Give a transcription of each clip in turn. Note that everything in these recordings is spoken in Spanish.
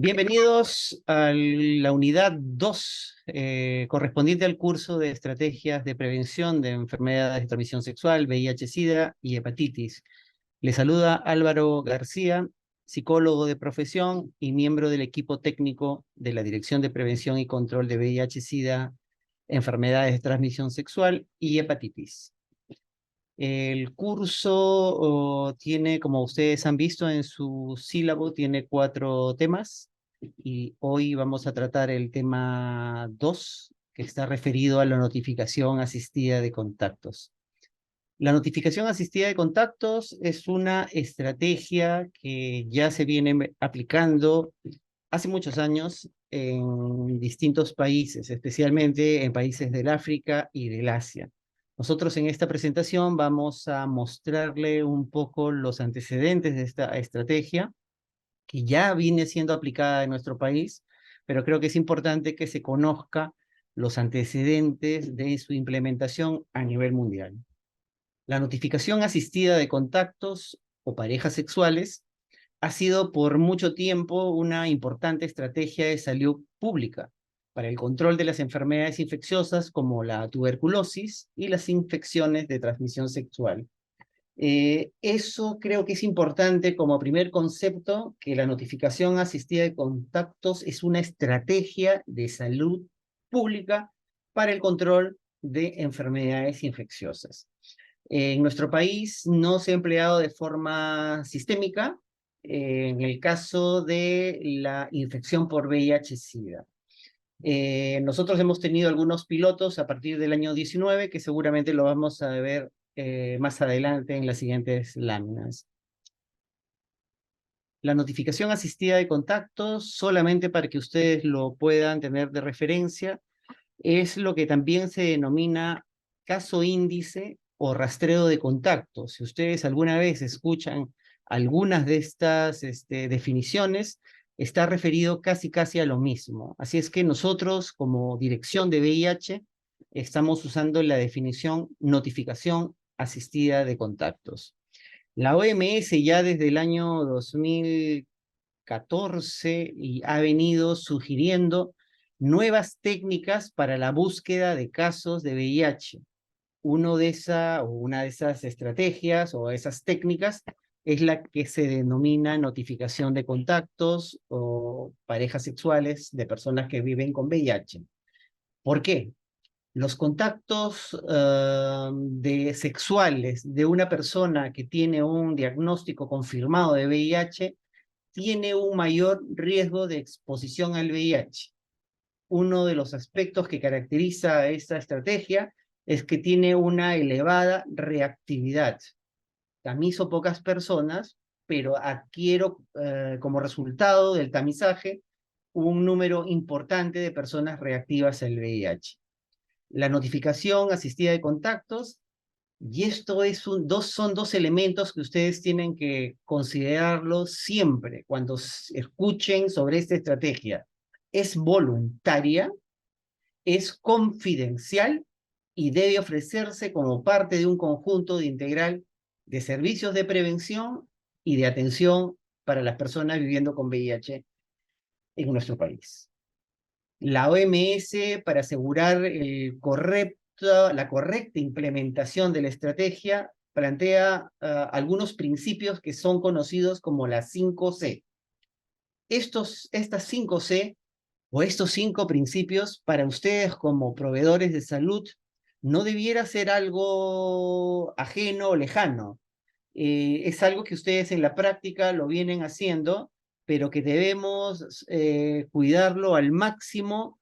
Bienvenidos a la unidad 2, correspondiente al curso de estrategias de prevención de enfermedades de transmisión sexual, VIH-Sida y hepatitis. Les saluda Álvaro García, psicólogo de profesión y miembro del equipo técnico de la Dirección de Prevención y Control de VIH-Sida, enfermedades de transmisión sexual y hepatitis. El curso tiene, como ustedes han visto en su sílabo, tiene 4 temas y hoy vamos a tratar el tema 2, que está referido a la notificación asistida de contactos. La notificación asistida de contactos es una estrategia que ya se viene aplicando hace muchos años en distintos países, especialmente en países del África y del Asia. Nosotros en esta presentación vamos a mostrarle un poco los antecedentes de esta estrategia, que ya viene siendo aplicada en nuestro país, pero creo que es importante que se conozca los antecedentes de su implementación a nivel mundial. La notificación asistida de contactos o parejas sexuales ha sido por mucho tiempo una importante estrategia de salud pública para el control de las enfermedades infecciosas como la tuberculosis y las infecciones de transmisión sexual. Eso creo que es importante como primer concepto, que la notificación asistida de contactos es una estrategia de salud pública para el control de enfermedades infecciosas. En nuestro país no se ha empleado de forma sistémica en el caso de la infección por VIH-Sida. Nosotros hemos tenido algunos pilotos a partir del año 19 que seguramente lo vamos a ver más adelante en las siguientes láminas. La notificación asistida de contactos, solamente para que ustedes lo puedan tener de referencia, es lo que también se denomina caso índice o rastreo de contactos. Si ustedes alguna vez escuchan algunas de estas definiciones, está referido casi a lo mismo. Así es que nosotros, como dirección de VIH, estamos usando la definición notificación asistida de contactos. La OMS ya desde el año 2014 y ha venido sugiriendo nuevas técnicas para la búsqueda de casos de VIH. Una de esas estrategias o esas técnicas es la que se denomina notificación de contactos o parejas sexuales de personas que viven con VIH. ¿Por qué? Los contactos sexuales de una persona que tiene un diagnóstico confirmado de VIH tiene un mayor riesgo de exposición al VIH. Uno de los aspectos que caracteriza a esta estrategia es que tiene una elevada reactividad. Tamizo pocas personas, pero adquiero como resultado del tamizaje un número importante de personas reactivas al VIH. La notificación asistida de contactos, y esto son 2 elementos que ustedes tienen que considerarlo siempre cuando escuchen sobre esta estrategia. Es voluntaria, es confidencial y debe ofrecerse como parte de un conjunto de integral de servicios de prevención y de atención para las personas viviendo con VIH en nuestro país. La OMS, para asegurar la correcta implementación de la estrategia, plantea algunos principios que son conocidos como las 5C. Estas 5C o estos 5 principios para ustedes como proveedores de salud no debiera ser algo ajeno o lejano. Es algo que ustedes en la práctica lo vienen haciendo, pero que debemos cuidarlo al máximo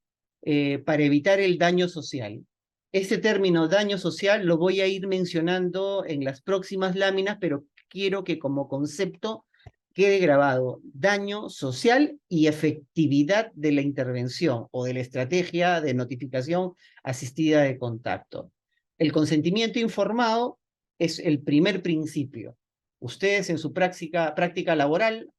para evitar el daño social. Este término daño social lo voy a ir mencionando en las próximas láminas, pero quiero que como concepto quede grabado: daño social y efectividad de la intervención o de la estrategia de notificación asistida de contacto. El consentimiento informado es el primer principio. Ustedes en su práctica laboral,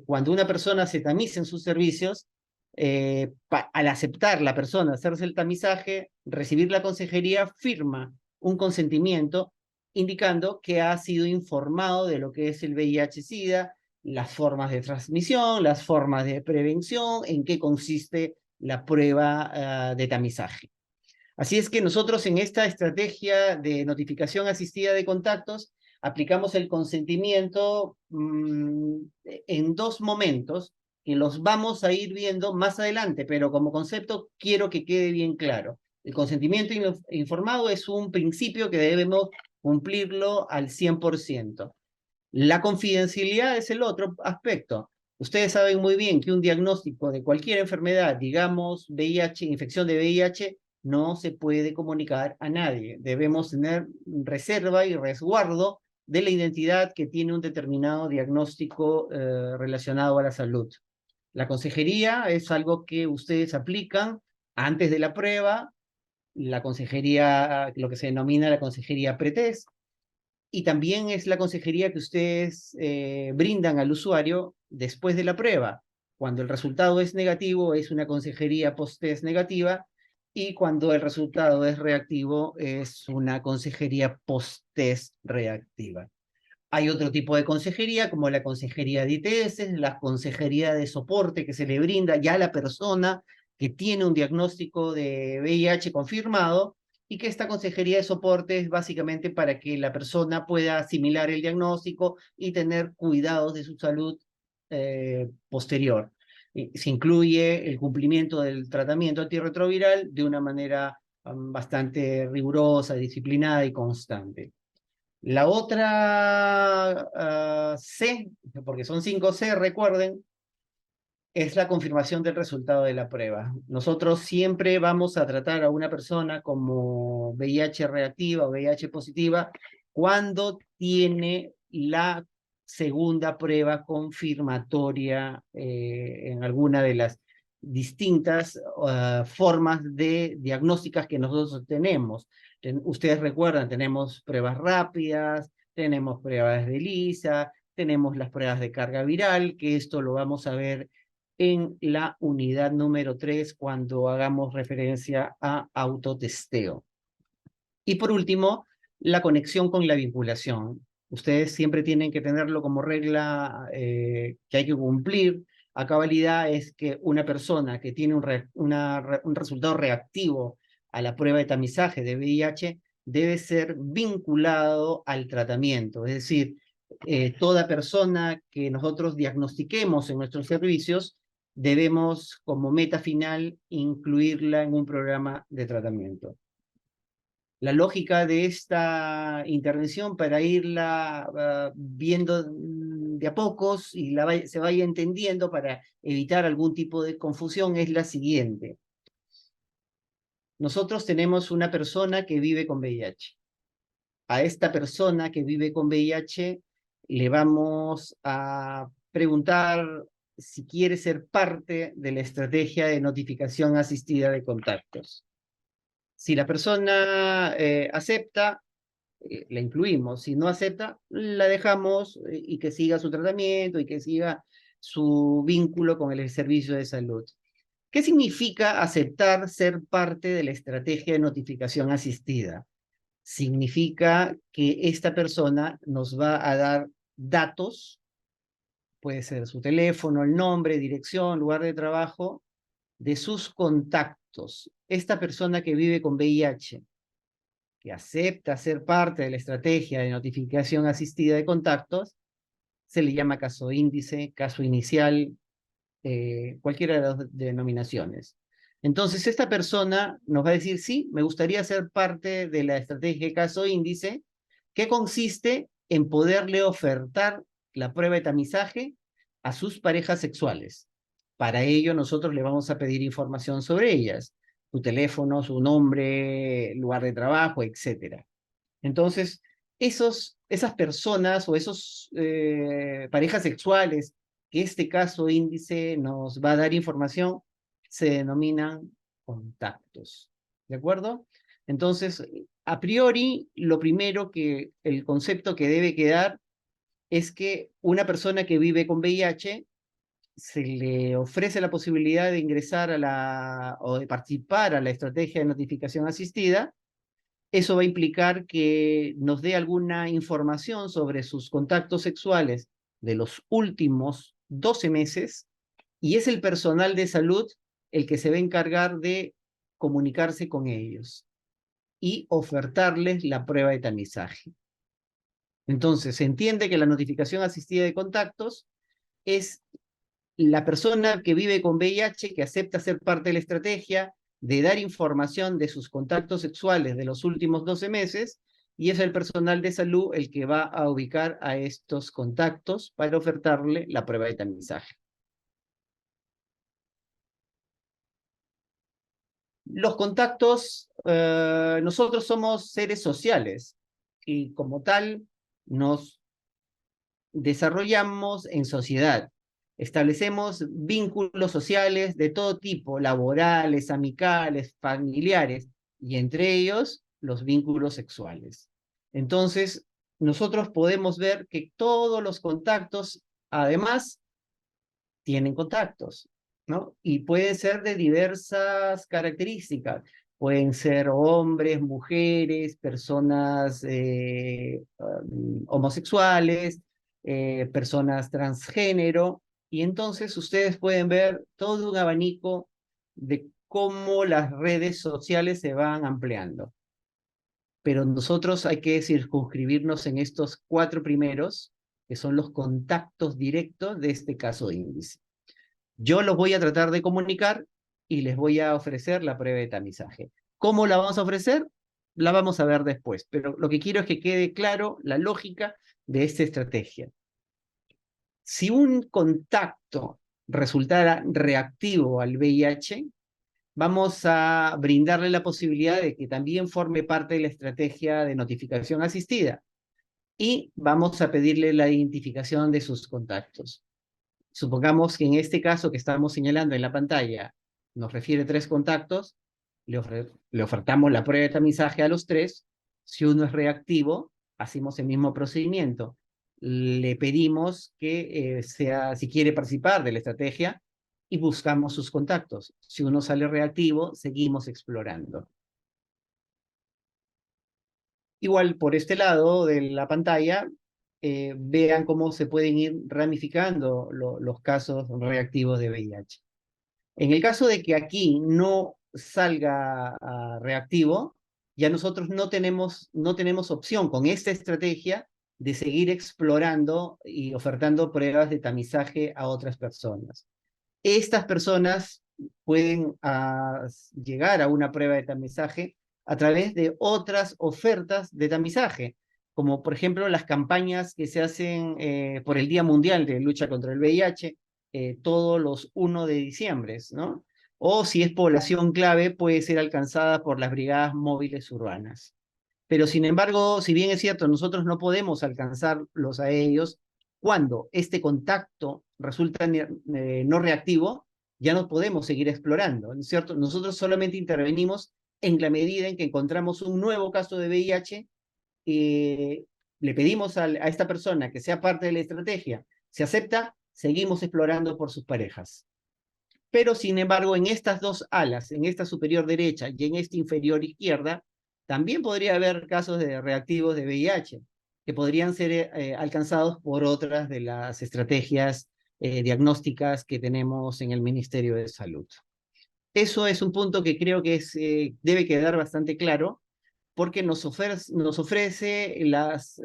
cuando una persona se tamiza en sus servicios, al aceptar la persona hacerse el tamizaje, recibir la consejería, firma un consentimiento indicando que ha sido informado de lo que es el VIH-Sida, las formas de transmisión, las formas de prevención, en qué consiste la prueba de tamizaje. Así es que nosotros en esta estrategia de notificación asistida de contactos aplicamos el consentimiento en dos momentos que los vamos a ir viendo más adelante, pero como concepto quiero que quede bien claro. El consentimiento informado es un principio que debemos cumplirlo al 100%. La confidencialidad es el otro aspecto. Ustedes saben muy bien que un diagnóstico de cualquier enfermedad, digamos VIH, infección de VIH, no se puede comunicar a nadie. Debemos tener reserva y resguardo de la identidad que tiene un determinado diagnóstico relacionado a la salud. La consejería es algo que ustedes aplican antes de la prueba, la consejería, lo que se denomina la consejería pretest, y también es la consejería que ustedes brindan al usuario después de la prueba. Cuando el resultado es negativo, es una consejería post-test negativa, y cuando el resultado es reactivo, es una consejería post-test reactiva. Hay otro tipo de consejería, como la consejería de ITS, la consejería de soporte que se le brinda ya a la persona que tiene un diagnóstico de VIH confirmado, y que esta consejería de soporte es básicamente para que la persona pueda asimilar el diagnóstico y tener cuidados de su salud posterior. Se incluye el cumplimiento del tratamiento antirretroviral de una manera bastante rigurosa, disciplinada y constante. La otra C, porque son 5 C, recuerden, es la confirmación del resultado de la prueba. Nosotros siempre vamos a tratar a una persona como VIH reactiva o VIH positiva cuando tiene la segunda prueba confirmatoria en alguna de las distintas formas de diagnósticas que nosotros tenemos. Ustedes recuerdan, tenemos pruebas rápidas, tenemos pruebas de ELISA, tenemos las pruebas de carga viral, que esto lo vamos a ver en la unidad número 3 cuando hagamos referencia a autotesteo. Y por último, la conexión con la vinculación. Ustedes siempre tienen que tenerlo como regla que hay que cumplir a cabalidad, es que una persona que tiene un resultado reactivo a la prueba de tamizaje de VIH debe ser vinculado al tratamiento. Es decir, toda persona que nosotros diagnostiquemos en nuestros servicios debemos como meta final incluirla en un programa de tratamiento. La lógica de esta intervención, para irla viendo de a pocos y se vaya entendiendo para evitar algún tipo de confusión, es la siguiente. Nosotros tenemos una persona que vive con VIH. A esta persona que vive con VIH le vamos a preguntar si quiere ser parte de la estrategia de notificación asistida de contactos. Si la persona acepta, la incluimos. Si no acepta, la dejamos y que siga su tratamiento y que siga su vínculo con el servicio de salud. ¿Qué significa aceptar ser parte de la estrategia de notificación asistida? Significa que esta persona nos va a dar datos, puede ser su teléfono, el nombre, dirección, lugar de trabajo, de sus contactos. Esta persona que vive con VIH, que acepta ser parte de la estrategia de notificación asistida de contactos, se le llama caso índice, caso inicial, cualquiera de las denominaciones. Entonces, esta persona nos va a decir, sí, me gustaría ser parte de la estrategia de caso índice, que consiste en poderle ofertar la prueba de tamizaje a sus parejas sexuales. Para ello, nosotros le vamos a pedir información sobre ellas, su teléfono, su nombre, lugar de trabajo, etc. Entonces, esas personas o esos parejas sexuales que este caso índice nos va a dar información, se denominan contactos. ¿De acuerdo? Entonces, a priori, lo primero que el concepto que debe quedar es que una persona que vive con VIH se le ofrece la posibilidad de ingresar o de participar a la estrategia de notificación asistida. Eso va a implicar que nos dé alguna información sobre sus contactos sexuales de los últimos 12 meses y es el personal de salud el que se va a encargar de comunicarse con ellos y ofertarles la prueba de tamizaje. Entonces, se entiende que la notificación asistida de contactos es la persona que vive con VIH, que acepta ser parte de la estrategia, de dar información de sus contactos sexuales de los últimos 12 meses, y es el personal de salud el que va a ubicar a estos contactos para ofertarle la prueba de tamizaje. Los contactos, nosotros somos seres sociales y como tal nos desarrollamos en sociedad. Establecemos vínculos sociales de todo tipo, laborales, amicales, familiares, y entre ellos los vínculos sexuales. Entonces, nosotros podemos ver que todos los contactos, además, tienen contactos, ¿no? Y pueden ser de diversas características. Pueden ser hombres, mujeres, personas homosexuales, personas transgénero, y entonces ustedes pueden ver todo un abanico de cómo las redes sociales se van ampliando. Pero nosotros hay que circunscribirnos en estos 4 primeros, que son los contactos directos de este caso de índice. Yo los voy a tratar de comunicar y les voy a ofrecer la prueba de tamizaje. ¿Cómo la vamos a ofrecer? La vamos a ver después, pero lo que quiero es que quede claro la lógica de esta estrategia. Si un contacto resultara reactivo al VIH, vamos a brindarle la posibilidad de que también forme parte de la estrategia de notificación asistida y vamos a pedirle la identificación de sus contactos. Supongamos que en este caso que estamos señalando en la pantalla nos refiere 3 contactos, le ofertamos la prueba de tamizaje a los 3. Si uno es reactivo, hacemos el mismo procedimiento. Le pedimos que si quiere participar de la estrategia y buscamos sus contactos. Si uno sale reactivo, seguimos explorando. Igual por este lado de la pantalla, vean cómo se pueden ir ramificando los casos reactivos de VIH. En el caso de que aquí no salga reactivo, ya nosotros no tenemos opción con esta estrategia de seguir explorando y ofertando pruebas de tamizaje a otras personas. Estas personas pueden llegar a una prueba de tamizaje a través de otras ofertas de tamizaje, como por ejemplo las campañas que se hacen por el Día Mundial de Lucha contra el VIH, todos los 1 de diciembre, ¿no? O si es población clave, puede ser alcanzada por las brigadas móviles urbanas. Pero sin embargo, si bien es cierto, nosotros no podemos alcanzarlos a ellos, cuando este contacto resulta no reactivo, ya no podemos seguir explorando, ¿no es cierto? Nosotros solamente intervenimos en la medida en que encontramos un nuevo caso de VIH, le pedimos a esta persona que sea parte de la estrategia, se acepta, seguimos explorando por sus parejas. Pero sin embargo, en estas 2 alas, en esta superior derecha y en esta inferior izquierda, también podría haber casos de reactivos de VIH, que podrían ser alcanzados por otras de las estrategias diagnósticas que tenemos en el Ministerio de Salud. Eso es un punto que creo que debe quedar bastante claro, porque nos ofrece las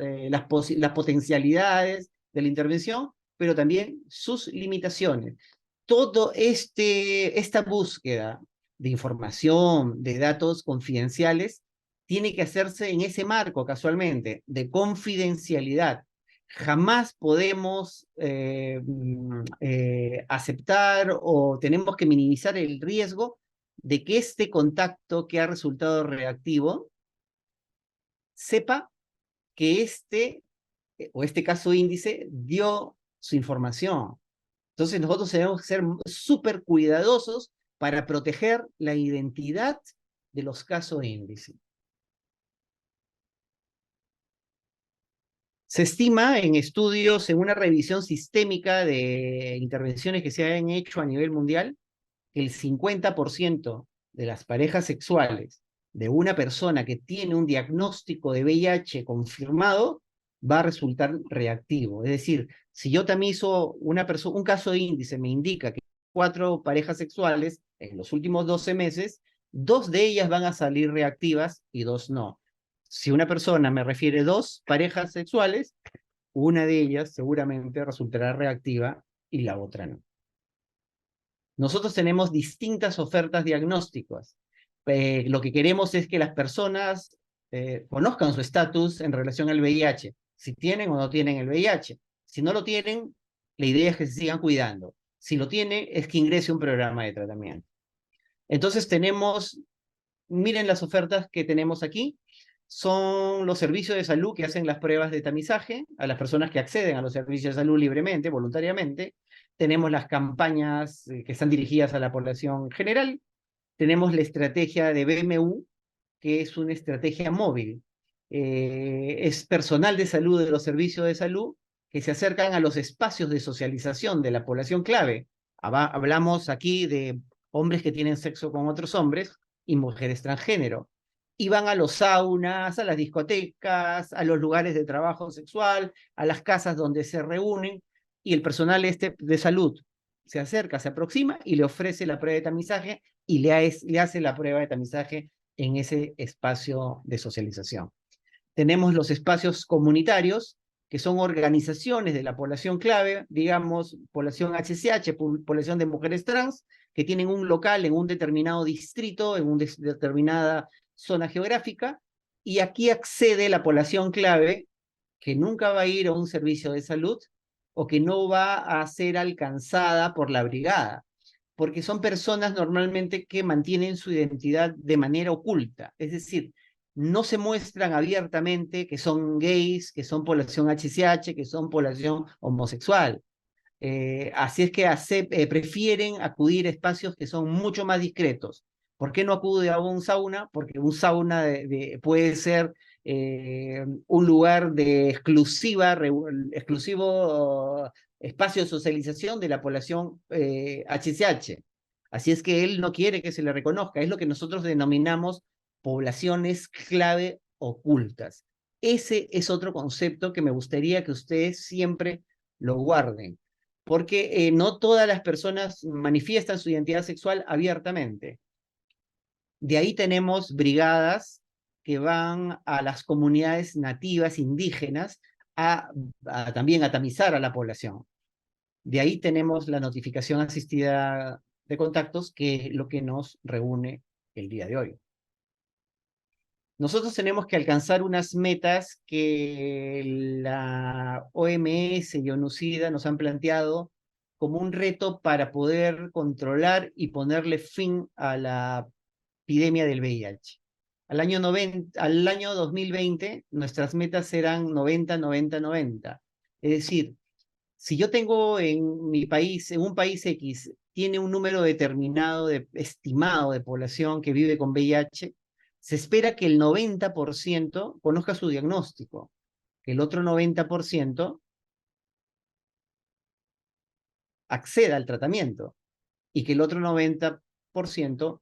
potencialidades de la intervención, pero también sus limitaciones. Todo esta búsqueda de información, de datos confidenciales, tiene que hacerse en ese marco, casualmente, de confidencialidad. Jamás podemos aceptar o tenemos que minimizar el riesgo de que este contacto que ha resultado reactivo sepa que este caso índice dio su información. Entonces nosotros tenemos que ser súper cuidadosos para proteger la identidad de los casos índice. Se estima en estudios, en una revisión sistémica de intervenciones que se han hecho a nivel mundial, que el 50% de las parejas sexuales de una persona que tiene un diagnóstico de VIH confirmado va a resultar reactivo. Es decir, Si yo tamizo un caso de índice me indica que 4 parejas sexuales en los últimos 12 meses, 2 de ellas van a salir reactivas y 2 no. Si una persona me refiere 2 parejas sexuales, una de ellas seguramente resultará reactiva y la otra no. Nosotros tenemos distintas ofertas diagnósticas. Lo que queremos es que las personas conozcan su estatus en relación al VIH, si tienen o no tienen el VIH. Si no lo tienen, la idea es que se sigan cuidando. Si lo tiene, es que ingrese a un programa de tratamiento. Entonces tenemos, miren las ofertas que tenemos aquí, son los servicios de salud que hacen las pruebas de tamizaje a las personas que acceden a los servicios de salud libremente, voluntariamente. Tenemos las campañas que están dirigidas a la población general. Tenemos la estrategia de BMU, que es una estrategia móvil. Es personal de salud de los servicios de salud que se acercan a los espacios de socialización de la población clave. Hablamos aquí de hombres que tienen sexo con otros hombres y mujeres transgénero. Y van a los saunas, a las discotecas, a los lugares de trabajo sexual, a las casas donde se reúnen, y el personal de salud se acerca, se aproxima y le ofrece la prueba de tamizaje y le hace la prueba de tamizaje en ese espacio de socialización. Tenemos los espacios comunitarios, que son organizaciones de la población clave, digamos, población HCH, población de mujeres trans, que tienen un local en un determinado distrito, en una determinada zona geográfica, y aquí accede la población clave que nunca va a ir a un servicio de salud o que no va a ser alcanzada por la brigada, porque son personas normalmente que mantienen su identidad de manera oculta, es decir, no se muestran abiertamente que son gays, que son población HCH, que son población homosexual. Así es que prefieren acudir a espacios que son mucho más discretos. ¿Por qué no acude a un sauna? Porque un sauna puede ser un lugar de exclusivo espacio de socialización de la población HCH. Así es que él no quiere que se le reconozca. Es lo que nosotros denominamos poblaciones clave ocultas. Ese es otro concepto que me gustaría que ustedes siempre lo guarden, porque no todas las personas manifiestan su identidad sexual abiertamente. De ahí tenemos brigadas que van a las comunidades nativas indígenas también a tamizar a la población. De ahí tenemos la notificación asistida de contactos, que es lo que nos reúne el día de hoy. Nosotros tenemos que alcanzar unas metas que la OMS y ONUCIDA nos han planteado como un reto para poder controlar y ponerle fin a la epidemia del VIH. Al año 2020, nuestras metas eran 90, 90, 90. Es decir, si yo tengo en mi país, en un país X, tiene un número determinado estimado de población que vive con VIH, se espera que el 90% conozca su diagnóstico, que el otro 90% acceda al tratamiento y que el otro 90%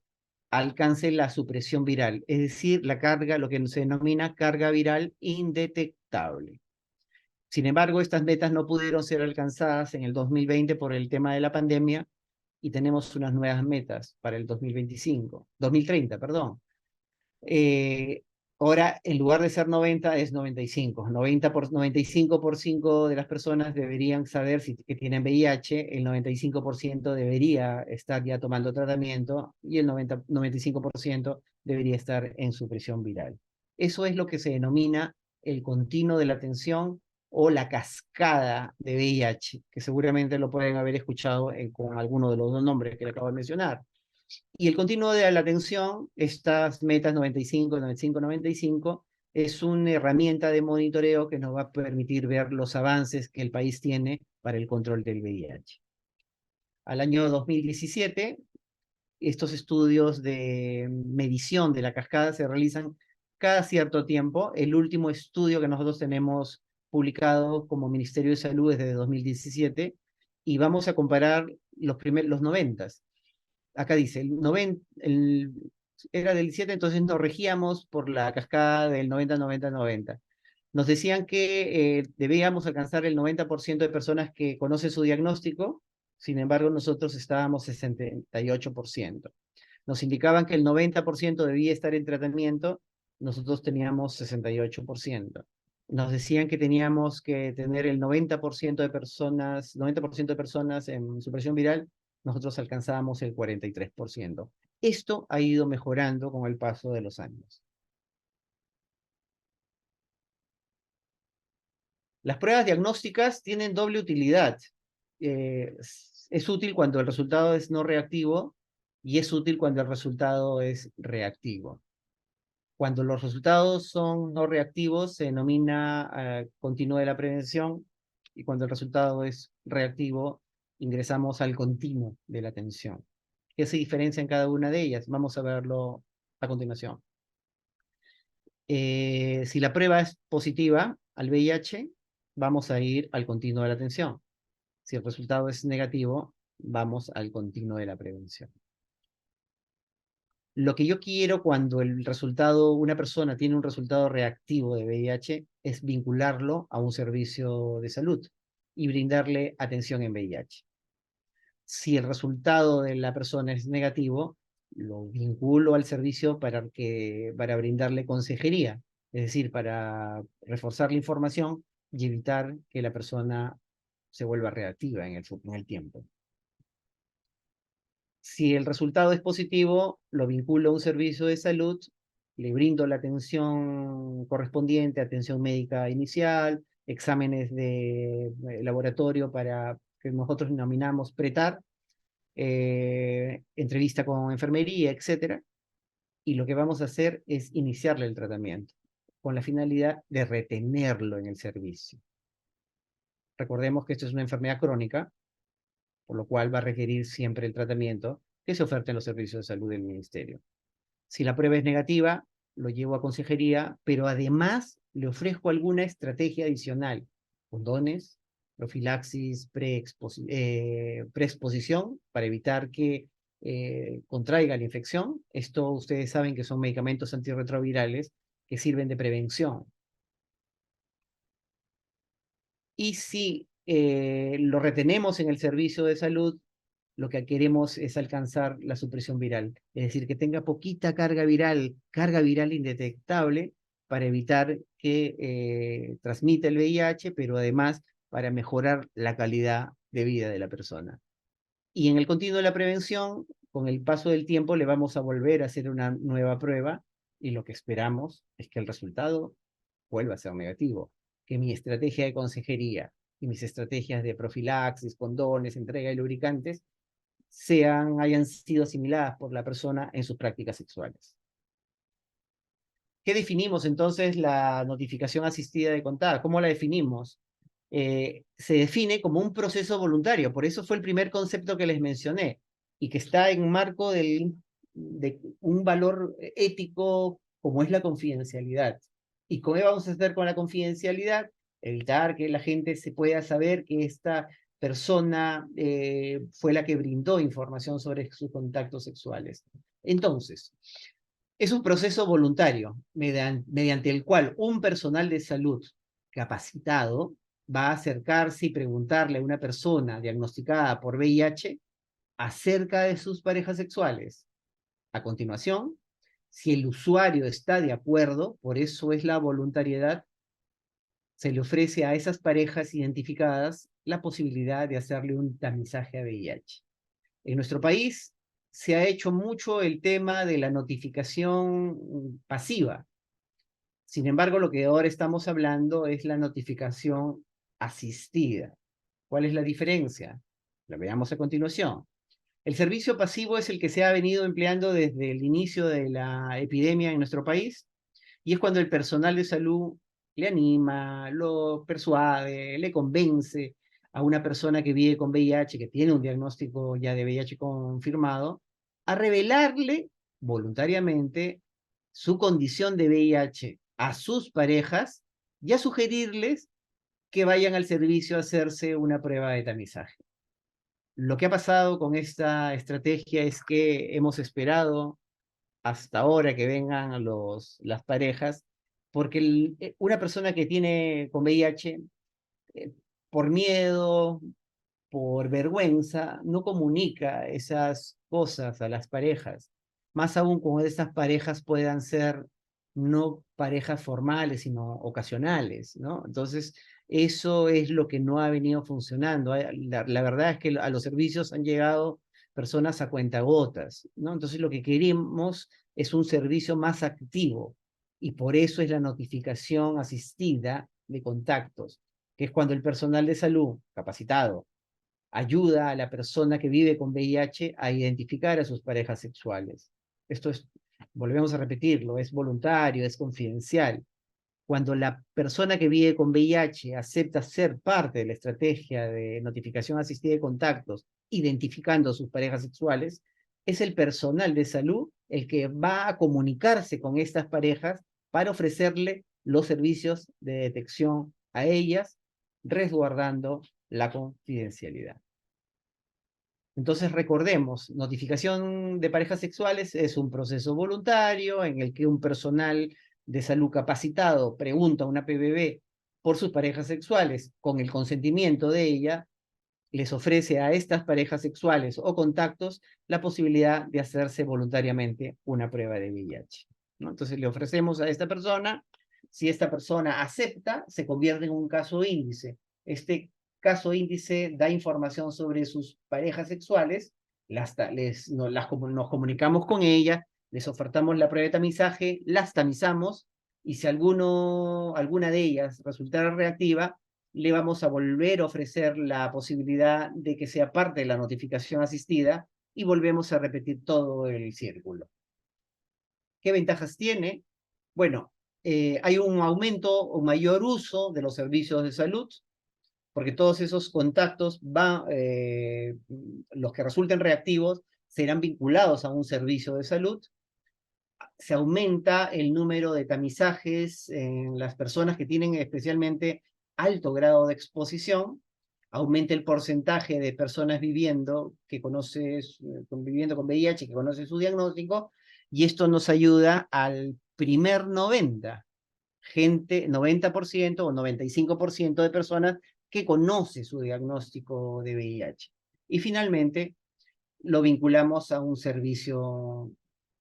alcance la supresión viral, es decir, la carga, lo que se denomina carga viral indetectable. Sin embargo, estas metas no pudieron ser alcanzadas en el 2020 por el tema de la pandemia y tenemos unas nuevas metas para el 2030, perdón. Ahora, en lugar de ser 90, es 95. 95% de las personas deberían saber que tienen VIH, el 95% debería estar ya tomando tratamiento y el 95% debería estar en supresión viral. Eso es lo que se denomina el continuo de la atención o la cascada de VIH, que seguramente lo pueden haber escuchado con alguno de los dos nombres que le acabo de mencionar. Y el continuo de la atención, estas metas 95, 95, 95, es una herramienta de monitoreo que nos va a permitir ver los avances que el país tiene para el control del VIH. Al año 2017, estos estudios de medición de la cascada se realizan cada cierto tiempo. El último estudio que nosotros tenemos publicado como Ministerio de Salud es de 2017, y vamos a comparar los 90. Acá dice, era del 7, entonces nos regíamos por la cascada del 90, 90, 90. Nos decían que debíamos alcanzar el 90% de personas que conocen su diagnóstico, sin embargo nosotros estábamos 68%. Nos indicaban que el 90% debía estar en tratamiento, nosotros teníamos 68%. Nos decían que teníamos que tener el 90% de personas, 90% de personas en supresión viral, nosotros alcanzábamos el 43%. Esto ha ido mejorando con el paso de los años. Las pruebas diagnósticas tienen doble utilidad. Es útil cuando el resultado es no reactivo y es útil cuando el resultado es reactivo. Cuando los resultados son no reactivos, se denomina continuo de la prevención, y cuando el resultado es reactivo, ingresamos al continuo de la atención. ¿Qué se diferencia en cada una de ellas? Vamos a verlo a continuación. Si la prueba es positiva al VIH, vamos a ir al continuo de la atención. Si el resultado es negativo, vamos al continuo de la prevención. Lo que yo quiero cuando una persona tiene un resultado reactivo de VIH es vincularlo a un servicio de salud y brindarle atención en VIH. Si el resultado de la persona es negativo, lo vinculo al servicio para brindarle consejería, es decir, para reforzar la información y evitar que la persona se vuelva reactiva en el tiempo. Si el resultado es positivo, lo vinculo a un servicio de salud, le brindo la atención correspondiente, atención médica inicial, exámenes de laboratorio para que nosotros denominamos PRETAR, entrevista con enfermería, etc. Y lo que vamos a hacer es iniciarle el tratamiento, con la finalidad de retenerlo en el servicio. Recordemos que esto es una enfermedad crónica, por lo cual va a requerir siempre el tratamiento que se oferta en los servicios de salud del Ministerio. Si la prueba es negativa, lo llevo a consejería, pero además le ofrezco alguna estrategia adicional, condones, profilaxis, preexposición, para evitar que contraiga la infección. Esto ustedes saben que son medicamentos antirretrovirales que sirven de prevención. Y si lo retenemos en el servicio de salud, lo que queremos es alcanzar la supresión viral. Es decir, que tenga poquita carga viral indetectable, para evitar que transmita el VIH, pero además para mejorar la calidad de vida de la persona. Y en el continuo de la prevención, con el paso del tiempo, le vamos a volver a hacer una nueva prueba, y lo que esperamos es que el resultado vuelva a ser negativo, que mi estrategia de consejería y mis estrategias de profilaxis, condones, entrega de lubricantes, hayan sido asimiladas por la persona en sus prácticas sexuales. ¿Qué definimos entonces la notificación asistida de contar? ¿Cómo la definimos? Se define como un proceso voluntario, por eso fue el primer concepto que les mencioné, y que está en marco de un valor ético como es la confidencialidad. ¿Y cómo vamos a hacer con la confidencialidad? Evitar que la gente se pueda saber que esta persona fue la que brindó información sobre sus contactos sexuales. Entonces, es un proceso voluntario mediante el cual un personal de salud capacitado va a acercarse y preguntarle a una persona diagnosticada por VIH acerca de sus parejas sexuales. A continuación, si el usuario está de acuerdo, por eso es la voluntariedad, se le ofrece a esas parejas identificadas la posibilidad de hacerle un tamizaje a VIH. En nuestro país se ha hecho mucho el tema de la notificación pasiva. Sin embargo, lo que ahora estamos hablando es la notificación asistida. ¿Cuál es la diferencia? La veamos a continuación. El servicio pasivo es el que se ha venido empleando desde el inicio de la epidemia en nuestro país, y es cuando el personal de salud le anima, lo persuade, le convence a una persona que vive con VIH, que tiene un diagnóstico ya de VIH confirmado, a revelarle voluntariamente su condición de VIH a sus parejas y a sugerirles que vayan al servicio a hacerse una prueba de tamizaje. Lo que ha pasado con esta estrategia es que hemos esperado hasta ahora que vengan las parejas, porque una persona que tiene con VIH, por miedo, por vergüenza, no comunica esas cosas a las parejas. Más aún cuando estas parejas puedan ser no parejas formales, sino ocasionales, ¿no? Entonces, eso es lo que no ha venido funcionando. La verdad es que a los servicios han llegado personas a cuentagotas, ¿no? Entonces, lo que queremos es un servicio más activo y por eso es la notificación asistida de contactos, que es cuando el personal de salud capacitado ayuda a la persona que vive con VIH a identificar a sus parejas sexuales. Esto es, volvemos a repetirlo, es voluntario, es confidencial. Cuando la persona que vive con VIH acepta ser parte de la estrategia de notificación asistida de contactos, identificando a sus parejas sexuales, es el personal de salud el que va a comunicarse con estas parejas para ofrecerle los servicios de detección a ellas, resguardando la confidencialidad. Entonces recordemos, notificación de parejas sexuales es un proceso voluntario en el que un personal de salud capacitado pregunta a una PBB por sus parejas sexuales con el consentimiento de ella, les ofrece a estas parejas sexuales o contactos la posibilidad de hacerse voluntariamente una prueba de VIH, ¿no? Entonces le ofrecemos a esta persona, si esta persona acepta, se convierte en un caso índice. Este caso índice da información sobre sus parejas sexuales, nos comunicamos con ella, les ofertamos la prueba de tamizaje, las tamizamos, y si alguna de ellas resultara reactiva, le vamos a volver a ofrecer la posibilidad de que sea parte de la notificación asistida y volvemos a repetir todo el círculo. ¿Qué ventajas tiene? Bueno, hay un aumento o mayor uso de los servicios de salud, porque todos esos contactos los que resulten reactivos serán vinculados a un servicio de salud. Se aumenta el número de tamizajes en las personas que tienen especialmente alto grado de exposición, aumenta el porcentaje de personas viviendo con VIH, que conoce su diagnóstico, y esto nos ayuda al primer 90% o 95% de personas que conoce su diagnóstico de VIH. Y finalmente, lo vinculamos a un servicio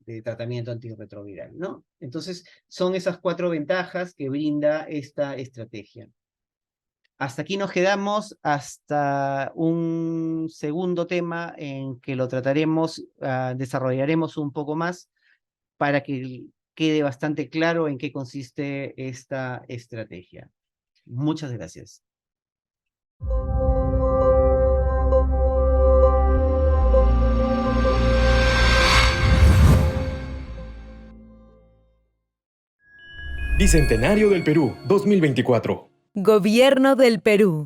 de tratamiento antirretroviral, ¿no? Entonces, son esas 4 ventajas que brinda esta estrategia. Hasta aquí nos quedamos, hasta un segundo tema en que lo trataremos, desarrollaremos un poco más para que quede bastante claro en qué consiste esta estrategia. Muchas gracias. Bicentenario del Perú, 2024. Gobierno del Perú.